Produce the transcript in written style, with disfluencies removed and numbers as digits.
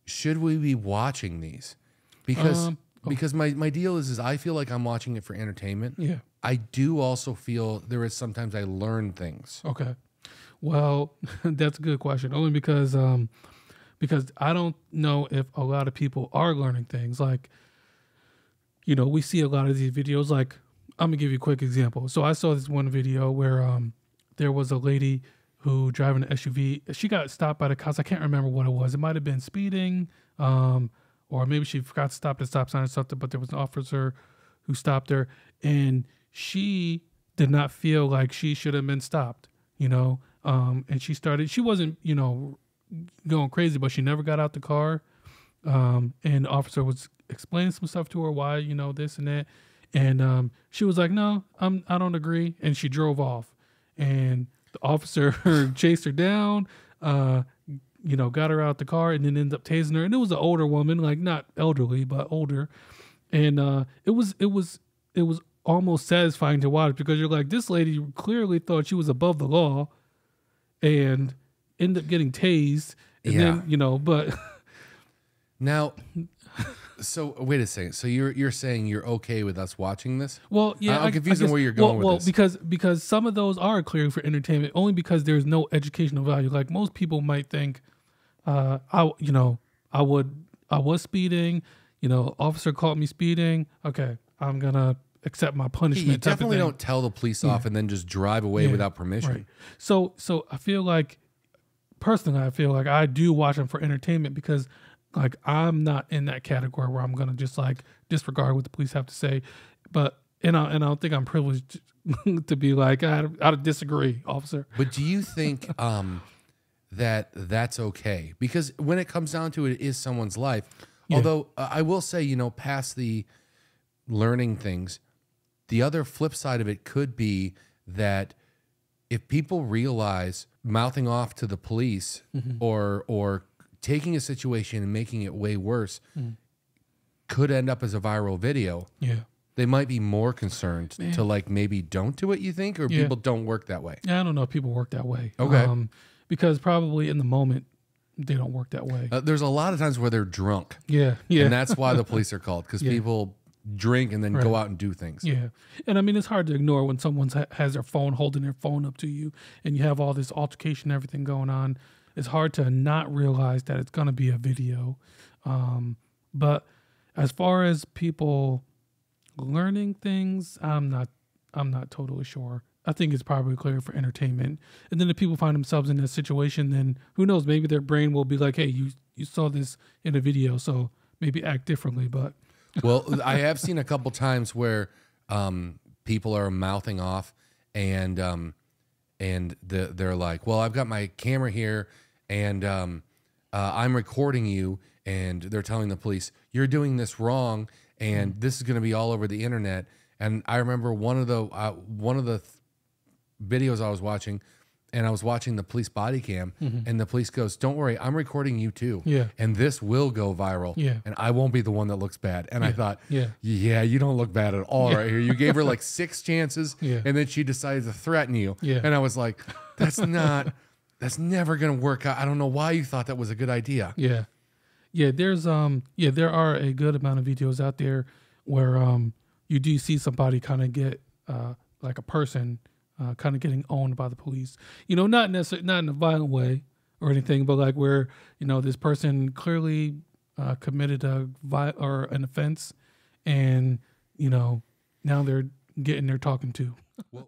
should we be watching these? Because my deal is I feel like I'm watching it for entertainment. Yeah. I do also feel there is sometimes I learn things. Okay. Well, that's a good question. Only because I don't know if a lot of people are learning things. Like, you know, we see a lot of these videos. Like, I'm gonna give you a quick example. So I saw this one video where there was a lady who driving an SUV. She got stopped by the cops. I can't remember what it was. It might have been speeding, or maybe she forgot to stop at a stop sign or something. But there was an officer who stopped her, and she did not feel like she should have been stopped. You know, and she wasn't, you know, going crazy, but she never got out the car. And the officer was explaining some stuff to her, why, you know, this and that. And she was like, no, I don't agree. And she drove off. And the officer chased her down, you know, got her out the car, and then ended up tasing her. And it was an older woman, like not elderly, but older. And it was almost satisfying to watch, because you're like, this lady clearly thought she was above the law and ended up getting tased. And then, you know, but now, so wait a second. So you're saying you're okay with us watching this? Well, yeah, I'm confused on where you're going with this. Because some of those are clearly for entertainment, only because there's no educational value. Like most people might think, I was speeding, you know, officer caught me speeding. Okay, I'm gonna accept my punishment. You definitely don't tell the police off and then just drive away without permission. Right. So I feel like, personally, I do watch them for entertainment, because like I'm not in that category where I'm gonna just like disregard what the police have to say. But and I don't think I'm privileged to be like, I disagree, officer. But do you think that's okay? Because when it comes down to it, it is someone's life. Yeah. Although I will say, you know, past the learning things, the other flip side of it could be that if people realize mouthing off to the police or taking a situation and making it way worse could end up as a viral video, they might be more concerned to like maybe don't do it, you think? Or people don't work that way? Yeah, I don't know if people work that way. Okay. Because probably in the moment, they don't work that way. There's a lot of times where they're drunk. Yeah. And that's why the police are called, because people drink and then go out and do things. Yeah. And I mean, it's hard to ignore when someone has their phone, holding their phone up to you, and you have all this altercation, everything going on. It's hard to not realize that it's going to be a video. But as far as people learning things, I'm not totally sure. I think it's probably clear for entertainment. And then if people find themselves in that situation, then who knows, maybe their brain will be like, hey, you saw this in a video, so maybe act differently. But well, I have seen a couple times where people are mouthing off and they're like, well, I've got my camera here and I'm recording you, and they're telling the police, you're doing this wrong and this is going to be all over the internet. And I remember one of the videos I was watching, and I was watching the police body cam, and the police goes, don't worry, I'm recording you too. Yeah. And this will go viral. Yeah. And I won't be the one that looks bad. And I thought, yeah, you don't look bad at all right here. You gave her like 6 chances, and then she decided to threaten you. Yeah. And I was like, that's never going to work out. I don't know why you thought that was a good idea. Yeah. Yeah. There's, there are a good amount of videos out there where, you do see somebody kind of get, like a person, kind of getting owned by the police, you know, not necessarily, not in a violent way or anything, but like where, you know, this person clearly committed an offense, and, you know, now they're getting their talking to. Well,